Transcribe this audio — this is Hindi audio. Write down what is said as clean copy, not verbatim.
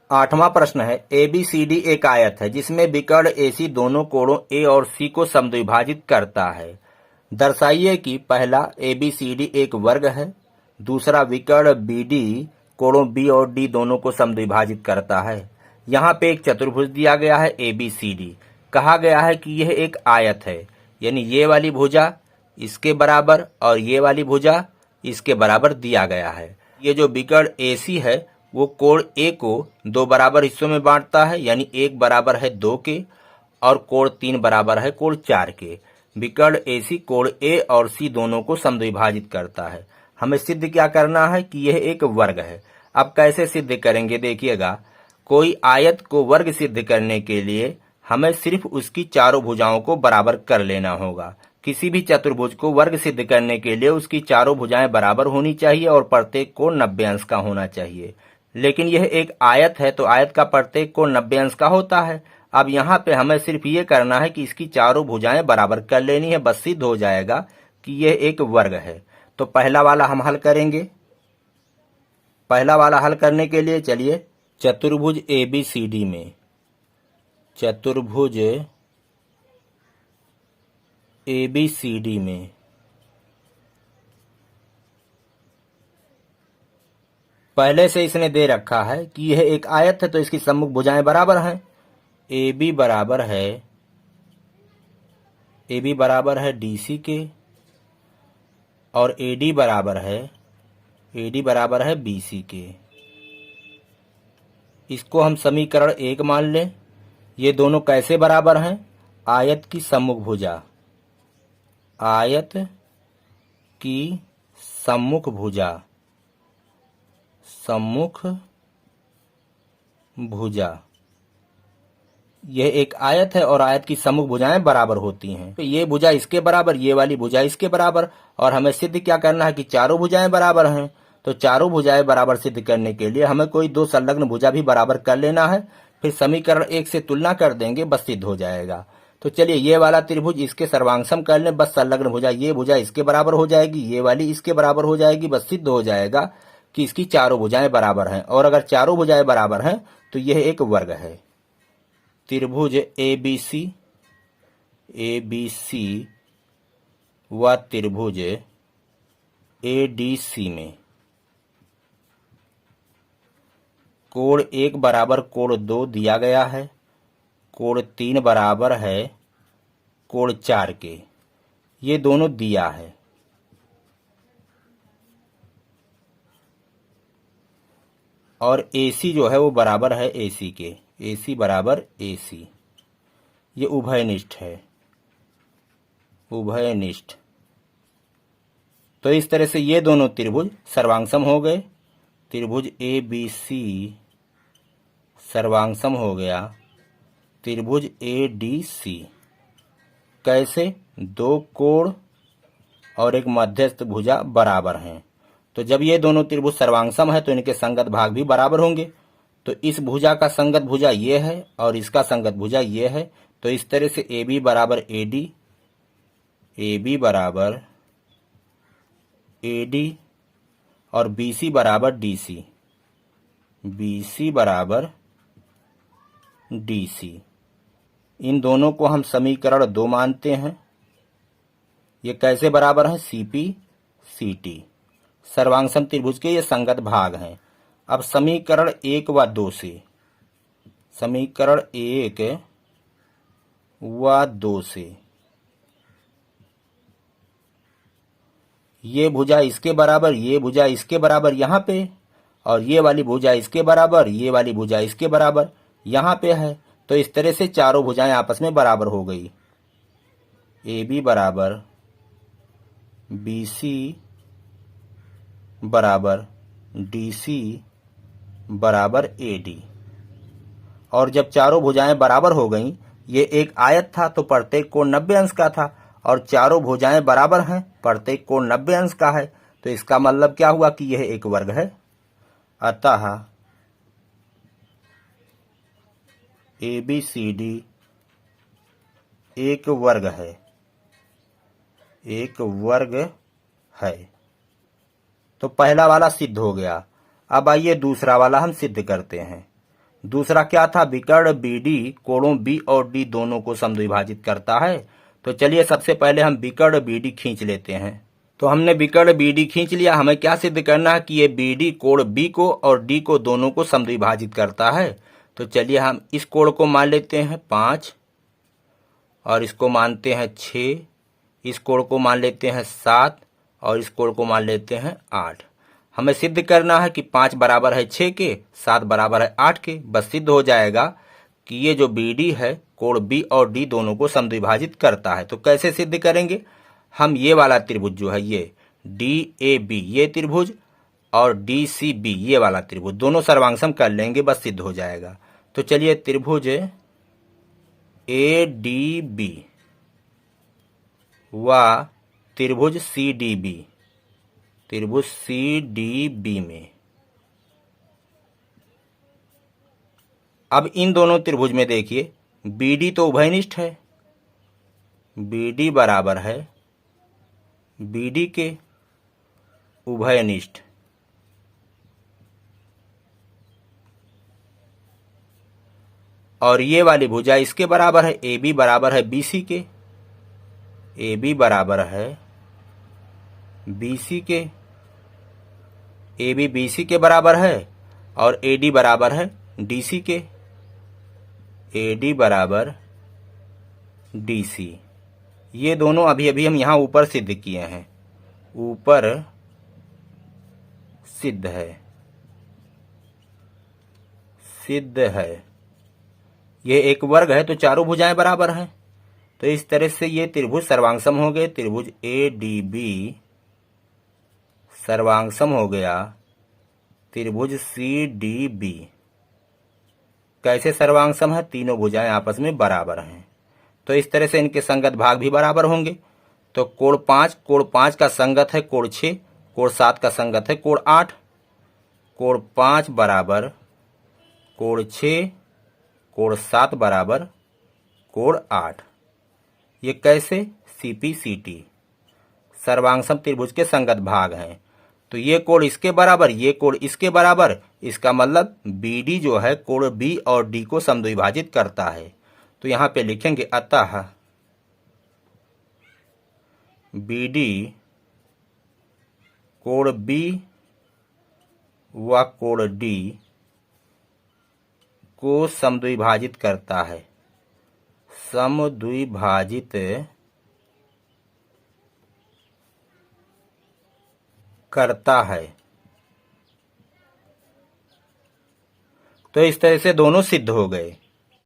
आठवां प्रश्न है, ABCD एक आयत है जिसमें विकर्ण AC दोनों कोणों A और C को समद्विभाजित करता है। दर्शाइए कि पहला ABCD एक वर्ग है, दूसरा विकर्ण BD कोणों B और D दोनों को समद्विभाजित करता है। यहाँ पे एक चतुर्भुज दिया गया है ABCD, कहा गया है कि यह एक आयत है, यानी ये वाली भुजा इसके बराबर और ये वाली भुजा इसके बराबर दिया गया है। ये जो विकर्ण AC है वो कोण A को दो बराबर हिस्सों में बांटता है, यानी एक बराबर है 2 के और कोण 3 बराबर है कोण 4 के। विकर्ण AC कोण A और C दोनों को समद्विभाजित करता है। हमें सिद्ध क्या करना है कि यह एक वर्ग है। अब कैसे सिद्ध करेंगे देखिएगा, कोई आयत को वर्ग सिद्ध करने के लिए हमें सिर्फ उसकी चारों भुजाओं को बराबर कर लेना होगा। किसी भी चतुर्भुज को वर्ग सिद्ध करने के लिए उसकी चारों भुजाएं बराबर होनी चाहिए और प्रत्येक कोण 90 अंश का होना चाहिए। लेकिन यह एक आयत है तो आयत का प्रत्येक कोण 90 अंश का होता है। अब यहाँ पे हमें सिर्फ ये करना है कि इसकी चारों भुजाएं बराबर कर लेनी है, बस सिद्ध हो जाएगा कि यह एक वर्ग है। तो पहला वाला हम हल करेंगे। पहला वाला हल करने के लिए चलिए चतुर्भुज ABCD में चतुर्भुज ABCD में पहले से इसने दे रखा है कि यह एक आयत है तो इसकी सम्मुख भुजाएं बराबर हैं। AB बराबर है DC के और AD बराबर है BC के। इसको हम समीकरण 1 मान लें। ये दोनों कैसे बराबर हैं? आयत की सम्मुख भुजा, आयत की सम्मुख भुजा, सम्मुख भुजा यह एक आयत है और आयत की सम्मुख भुजाएं बराबर होती हैं। तो ये भुजा इसके बराबर, ये वाली भुजा इसके बराबर, और हमें सिद्ध क्या करना है कि चारों भुजाएं बराबर हैं। तो चारों भुजाएं बराबर सिद्ध करने के लिए हमें कोई दो संलग्न भुजा भी बराबर कर लेना है, फिर समीकरण 1 से तुलना कर देंगे, बस सिद्ध हो जाएगा। तो चलिए ये वाला त्रिभुज इसके सर्वांगसम कर लें, बस संलग्न भुजा ये भुजा इसके बराबर हो जाएगी, ये वाली इसके बराबर हो जाएगी, बस सिद्ध हो जाएगा कि इसकी चारों भुजाएं बराबर हैं। और अगर चारों भुजाएं बराबर हैं तो यह एक वर्ग है। त्रिभुज ABC व त्रिभुज ADC में कोण 1 बराबर कोण 2 दिया गया है, कोण 3 बराबर है कोण 4 के, ये दोनों दिया है। और AC जो है वो बराबर है AC के, AC बराबर AC, ये उभयनिष्ठ है, उभयनिष्ठ। तो इस तरह से ये दोनों त्रिभुज सर्वांगसम हो गए। त्रिभुज ABC सर्वांगसम हो गया त्रिभुज ADC। कैसे? दो कोण और एक मध्यस्थ भुजा बराबर हैं। तो जब ये दोनों त्रिभुज सर्वांगसम है तो इनके संगत भाग भी बराबर होंगे। तो इस भुजा का संगत भुजा ये है और इसका संगत भुजा ये है। तो इस तरह से AB बराबर AD, AB बराबर AD और BC बराबर DC, BC बराबर DC। इन दोनों को हम समीकरण 2 मानते हैं। ये कैसे बराबर हैं? CP CT, सर्वांगसम त्रिभुज के ये संगत भाग हैं। अब समीकरण 1 व 2 से, समीकरण 1 व 2 से ये भुजा इसके बराबर, ये भुजा इसके बराबर यहाँ पे, और ये वाली भुजा इसके बराबर, ये वाली भुजा इसके बराबर यहाँ पे है। तो इस तरह से चारों भुजाएं आपस में बराबर हो गई। AB बराबर BC बराबर DC बराबर AD। और जब चारों भुजाएं बराबर हो गईं, ये एक आयत था तो प्रत्येक कोण 90 अंश का था, और चारों भुजाएं बराबर हैं, प्रत्येक कोण 90 अंश का है। तो इसका मतलब क्या हुआ कि यह एक वर्ग है। अतः ABCD एक वर्ग है, एक वर्ग है। तो पहला वाला सिद्ध हो गया। अब आइए दूसरा वाला हम सिद्ध करते हैं। दूसरा क्या था, विकर्ण बीडी कोणों बी और डी दोनों को समद्विभाजित करता है। तो चलिए सबसे पहले हम विकर्ण बीडी खींच लेते हैं। तो हमने विकर्ण बीडी खींच लिया। हमें क्या सिद्ध करना है कि ये बीडी कोण बी को और डी को दोनों को समद्विभाजित करता है। तो चलिए हम इस कोण को मान लेते हैं 5 और इसको मानते हैं 6, इस कोण को मान लेते हैं 7 और इस कोण को मान लेते हैं 8। हमें सिद्ध करना है कि 5 बराबर है 6 के, 7 बराबर है 8 के। बस सिद्ध हो जाएगा कि ये जो BD है कोण B और D दोनों को समद्विभाजित करता है। तो कैसे सिद्ध करेंगे, हम ये वाला त्रिभुज जो है ये DAB ये त्रिभुज और DCB ये वाला त्रिभुज दोनों सर्वांगसम कर लेंगे, बस सिद्ध हो जाएगा। तो चलिए त्रिभुज ADB व त्रिभुज CDB में, अब इन दोनों त्रिभुज में देखिए BD तो उभयनिष्ठ है, BD बराबर है BD के उभयनिष्ठ, और ये वाली भुजा इसके बराबर है, AB बराबर है BC के, AB बराबर है BC के, AB BC के बराबर है और AD बराबर है DC के, AD बराबर DC। ये दोनों अभी अभी हम यहाँ ऊपर सिद्ध किए हैं, ऊपर सिद्ध है। ये एक वर्ग है तो चारों भुजाएं बराबर हैं। तो इस तरह से ये त्रिभुज सर्वांगसम हो गए। त्रिभुज ADB सर्वांगसम हो गया त्रिभुज CDB। कैसे सर्वांगसम है, तीनों भुजाएं आपस में बराबर हैं, तो इस तरह से इनके संगत भाग भी बराबर होंगे। तो कोण 5 का संगत है कोण 6, कोण 7 का संगत है कोण 8। कोण 5 बराबर कोण 6, कोण 7 बराबर कोण 8। ये कैसे, CPCT सर्वांगसम त्रिभुज के संगत भाग हैं। तो ये कोण इसके बराबर, ये कोण इसके बराबर, इसका मतलब BD जो है कोण B और D को समद्विभाजित करता है। तो यहाँ पे लिखेंगे अतः BD कोण B व कोण D को समद्विभाजित करता है, समद्विभाजित करता है। तो इस तरह से दोनों सिद्ध हो गए।